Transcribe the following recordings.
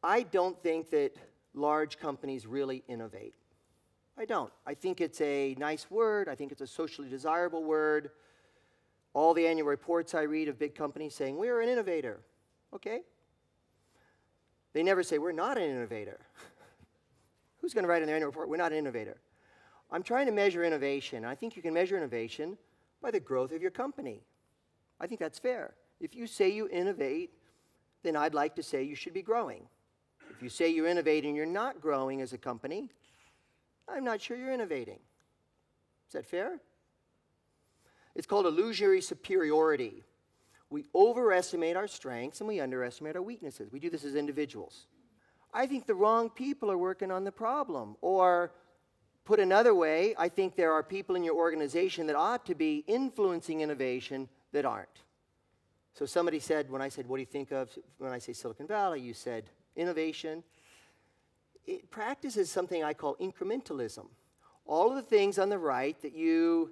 I don't think that large companies really innovate. I don't. I think it's a nice word. I think it's a socially desirable word. All the annual reports I read of big companies saying, we're an innovator. Okay. They never say, we're not an innovator. Who's going to write in their annual report, we're not an innovator? I'm trying to measure innovation. I think you can measure innovation by the growth of your company. I think that's fair. If you say you innovate, then I'd like to say you should be growing. If you say you innovate and you're not growing as a company, I'm not sure you're innovating. Is that fair? It's called illusory superiority. We overestimate our strengths and we underestimate our weaknesses. We do this as individuals. I think the wrong people are working on the problem. Or, put another way, I think there are people in your organization that ought to be influencing innovation that aren't. So somebody said, when I said, what do you think of when I say Silicon Valley, you said innovation. Practice is something I call incrementalism. All of the things on the right that you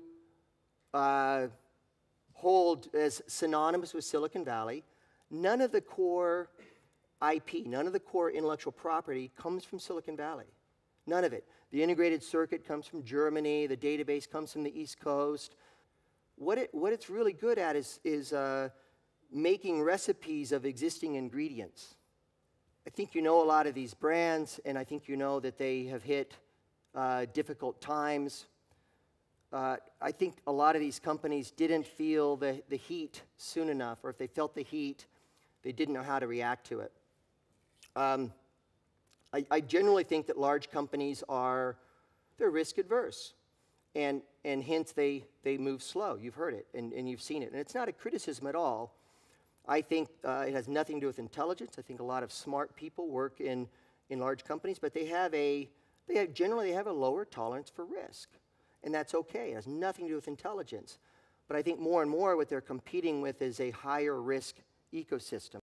hold as synonymous with Silicon Valley, none of the core IP, none of the core intellectual property comes from Silicon Valley. None of it. The integrated circuit comes from Germany. The database comes from the East Coast. What it's really good at is making recipes of existing ingredients. I think you know a lot of these brands, and I think you know that they have hit difficult times. I think a lot of these companies didn't feel the heat soon enough, or if they felt the heat, they didn't know how to react to it. I generally think that large companies they're risk adverse, and hence they move slow. You've heard it, and you've seen it. And it's not a criticism at all. I think it has nothing to do with intelligence. I think a lot of smart people work in large companies, but generally they have a lower tolerance for risk. And that's okay. It has nothing to do with intelligence. But I think more and more what they're competing with is a higher risk ecosystem.